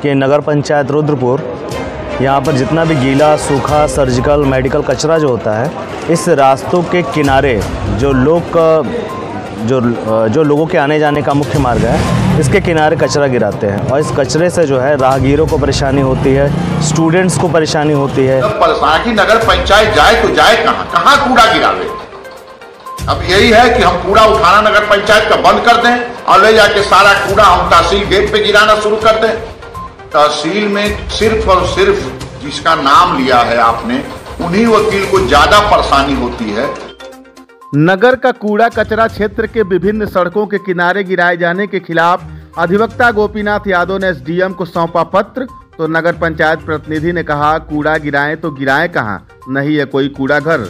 कि नगर पंचायत रुद्रपुर यहाँ पर जितना भी गीला, सूखा, सर्जिकल, मेडिकल कचरा जो होता है, इस रास्तों के किनारे जो लोगों के आने जाने का मुख्य मार्ग है, इसके किनारे कचरा गिराते हैं और इस कचरे से जो है राहगीरों को परेशानी होती है, स्टूडेंट्स को परेशानी होती है। परेशानी नगर पंचायत जाए तो जाए कहाँ कूड़ा गिरावे। अब यही है कि हम कूड़ा उठाना नगर पंचायत का बंद कर दें और ले जाके सारा कूड़ा हम तहसील गेट पे गिराना शुरू कर दें। तहसील में सिर्फ और सिर्फ जिसका नाम लिया है आपने, उन्हीं वकील को ज्यादा परेशानी होती है। नगर का कूड़ा कचरा क्षेत्र के विभिन्न सड़कों के किनारे गिराए जाने के खिलाफ अधिवक्ता गोपीनाथ यादव ने एसडीएम को सौंपा पत्र। तो नगर पंचायत प्रतिनिधि ने कहा, कूड़ा गिराएं तो गिराएं कहाँ, नहीं है कोई कूड़ा घर।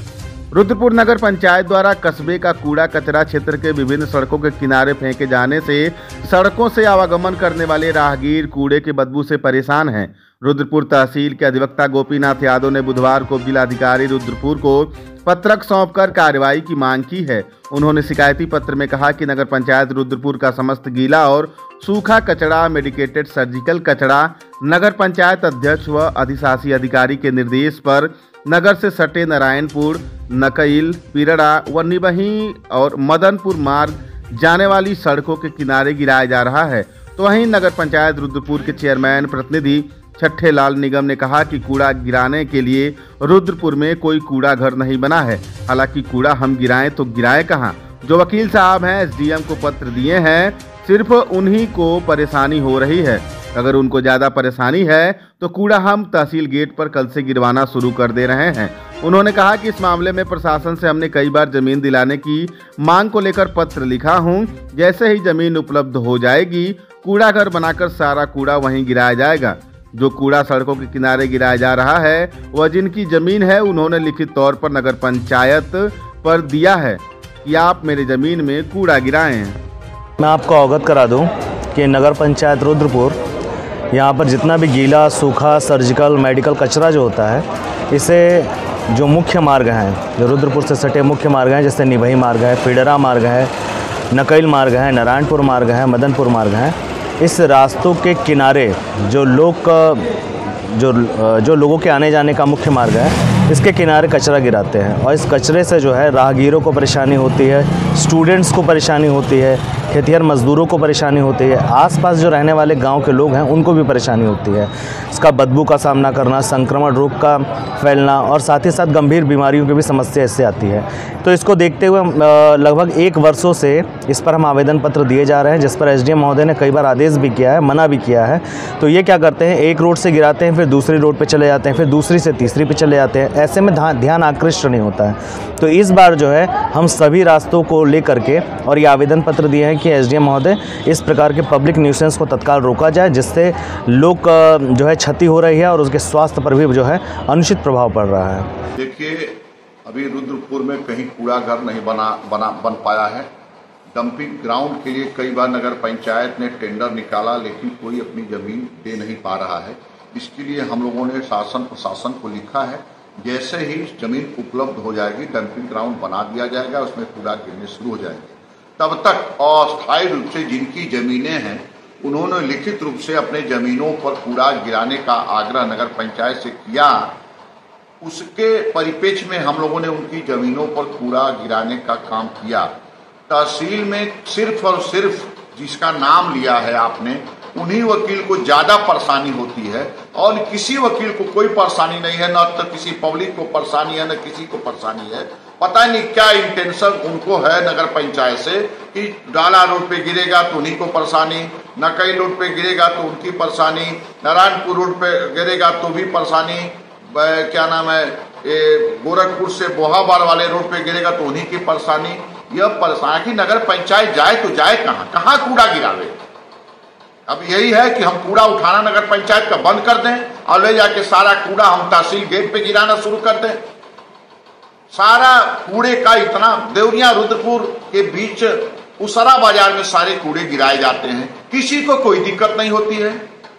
रुद्रपुर नगर पंचायत द्वारा कस्बे का कूड़ा कचरा क्षेत्र के विभिन्न सड़कों के किनारे फेंके जाने से सड़कों से आवागमन करने वाले राहगीर कूड़े की बदबू से परेशान हैं। रुद्रपुर तहसील के अधिवक्ता गोपीनाथ यादव ने बुधवार को जिलाधिकारी रुद्रपुर को पत्रक सौंपकर कार्रवाई की मांग की है। उन्होंने शिकायती पत्र में कहा कि नगर पंचायत रुद्रपुर का समस्त गीला और सूखा कचरा, मेडिकेटेड सर्जिकल कचरा नगर पंचायत अध्यक्ष व अधिशासी अधिकारी के निर्देश पर नगर से सटे नारायणपुर, नकईल, पिरड़ा व निबही और मदनपुर मार्ग जाने वाली सड़कों के किनारे गिराया जा रहा है। तो वहीं नगर पंचायत रुद्रपुर के चेयरमैन प्रतिनिधि छठे लाल निगम ने कहा कि कूड़ा गिराने के लिए रुद्रपुर में कोई कूड़ा घर नहीं बना है। हालांकि कूड़ा हम गिराएं तो गिराएं कहाँ। जो वकील साहब हैं एसडीएम को पत्र दिए हैं, सिर्फ उन्हीं को परेशानी हो रही है। अगर उनको ज़्यादा परेशानी है तो कूड़ा हम तहसील गेट पर कल से गिरवाना शुरू कर दे रहे हैं। उन्होंने कहा कि इस मामले में प्रशासन से हमने कई बार जमीन दिलाने की मांग को लेकर पत्र लिखा हूं। जैसे ही जमीन उपलब्ध हो जाएगी, कूड़ा घर बनाकर सारा कूड़ा वहीं गिराया जाएगा। जो कूड़ा सड़कों के किनारे गिराया जा रहा है, वह जिनकी जमीन है, उन्होंने लिखित तौर पर नगर पंचायत पर दिया है कि आप मेरी जमीन में कूड़ा गिराएं। मैं आपको अवगत करा दूं कि नगर पंचायत रुद्रपुर यहाँ पर जितना भी गीला, सूखा, सर्जिकल, मेडिकल कचरा जो होता है, इसे जो मुख्य मार्ग हैं, जो रुद्रपुर से सटे मुख्य मार्ग हैं, जैसे निबही मार्ग है, पिडरा मार्ग है, नकईल मार्ग है, नारायणपुर मार्ग है, मदनपुर मार्ग है, इस रास्तों के किनारे जो लोगों के आने जाने का मुख्य मार्ग है, इसके किनारे कचरा गिराते हैं और इस कचरे से जो है राहगीरों को परेशानी होती है, स्टूडेंट्स को परेशानी होती है, खेतिहर मजदूरों को परेशानी होती है, आसपास जो रहने वाले गांव के लोग हैं उनको भी परेशानी होती है। इसका बदबू का सामना करना, संक्रमण रोग का फैलना और साथ ही साथ गंभीर बीमारियों की भी समस्या इससे आती है। तो इसको देखते हुए लगभग 1 वर्षों से इस पर हम आवेदन पत्र दिए जा रहे हैं, जिस पर एसडीएम महोदय ने कई बार आदेश भी किया है, मना भी किया है। तो ये क्या करते हैं, एक रोड से गिराते हैं, फिर दूसरी रोड पर चले जाते हैं, फिर दूसरी से तीसरी पे चले जाते हैं। ऐसे में ध्यान आकृष्ट नहीं होता है। तो इस बार जो है हम सभी रास्तों को लेकर के और ये आवेदन पत्र दिए हैं कि एसडीएम महोदय इस प्रकार के पब्लिक न्यूसेंस को तत्काल रोका जाए, जिससे लोग जो है क्षति हो रही है और उसके स्वास्थ्य पर भी जो है अनुचित प्रभाव पड़ रहा है। देखिए, अभी रुद्रपुर में कहीं कूड़ा घर नहीं बन पाया है। डंपिंग ग्राउंड के लिए कई बार नगर पंचायत ने टेंडर निकाला, लेकिन कोई अपनी जमीन दे नहीं पा रहा है। इसके लिए हम लोगों ने शासन प्रशासन को लिखा है, जैसे ही जमीन उपलब्ध हो जाएगी डंपिंग ग्राउंड बना दिया जाएगा, उसमें कूड़ा गिरने शुरू हो जाएंगे। तब तक अस्थायी रूप से जिनकी जमीनें हैं, उन्होंने लिखित रूप से अपने जमीनों पर कूड़ा गिराने का आग्रह नगर पंचायत से किया। उसके परिप्रेक्ष्य में हम लोगों ने उनकी जमीनों पर कूड़ा गिराने का काम किया। तहसील में सिर्फ और सिर्फ जिसका नाम लिया है आपने, उन्हीं वकील को ज्यादा परेशानी होती है और किसी वकील को कोई परेशानी नहीं है। न तो किसी पब्लिक को परेशानी है, न किसी को परेशानी है। पता नहीं क्या इंटेंशन उनको है नगर पंचायत से कि डाला रोड पे गिरेगा तो उन्हीं को परेशानी, नकई रोड पे गिरेगा तो उनकी परेशानी, नारायणपुर रोड पे गिरेगा तो भी परेशानी, क्या नाम है, गोरखपुर से बोहाबार वाले रोड पे गिरेगा तो उन्हीं की परेशानी। यह परेशानी कि नगर पंचायत जाए तो जाए कहाँ कूड़ा गिरावे। अब यही है कि हम कूड़ा उठाना नगर पंचायत का बंद कर दें और ले जाके सारा कूड़ा हम तहसील गेट पे गिराना शुरू कर दें। सारा कूड़े का इतना देवरिया रुद्रपुर के बीच उसरा बाजार में सारे कूड़े गिराए जाते हैं, किसी को कोई दिक्कत नहीं होती है।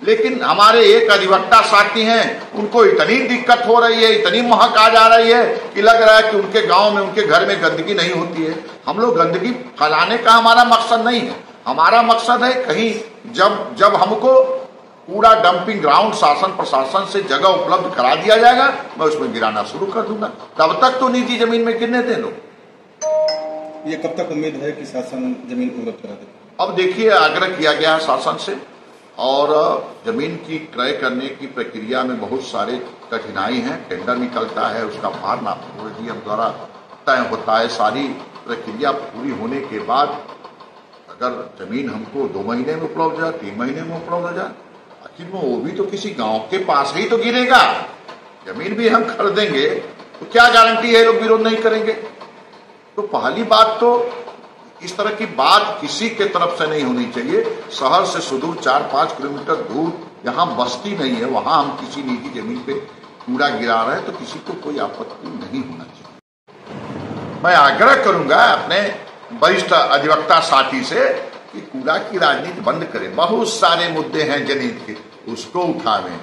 लेकिन हमारे एक अधिवक्ता साथी हैं, उनको इतनी दिक्कत हो रही है, इतनी महक आ जा रही है कि लग रहा है कि उनके गांव में, उनके घर में गंदगी नहीं होती है। हम लोग गंदगी फैलाने का हमारा मकसद नहीं है। हमारा मकसद है कहीं जब हमको कूड़ा डंपिंग ग्राउंड शासन प्रशासन से जगह उपलब्ध करा दिया जाएगा, मैं उसमें गिराना शुरू कर दूंगा। तब तक तो निजी जमीन में गिरने दे लो। ये कब तक उम्मीद है कि शासन जमीन को उपलब्ध करा दे? अब देखिए, आग्रह किया गया है शासन से, और जमीन की क्रय करने की प्रक्रिया में बहुत सारे कठिनाई हैं। टेंडर निकलता है, उसका भार डीएम द्वारा तय होता है। सारी प्रक्रिया पूरी होने के बाद अगर जमीन हमको 2 महीने में उपलब्ध हो जाए, 3 महीने में उपलब्ध हो जाए, आखिर में वो भी तो किसी गांव के पास ही तो गिरेगा। जमीन भी हम खरीदेंगे तो क्या गारंटी है लोग विरोध नहीं करेंगे? तो पहली बात तो इस तरह की बात किसी के तरफ से नहीं होनी चाहिए। शहर से सुदूर 4-5 किलोमीटर दूर जहां बस्ती नहीं है, वहां हम किसी निजी जमीन पे कूड़ा गिरा रहे हैं तो किसी को कोई आपत्ति नहीं होना चाहिए। मैं आग्रह करूंगा अपने वरिष्ठ अधिवक्ता साथी से कि कूड़ा की राजनीति बंद करें। बहुत सारे मुद्दे हैं जनहित के, उसको उठावें।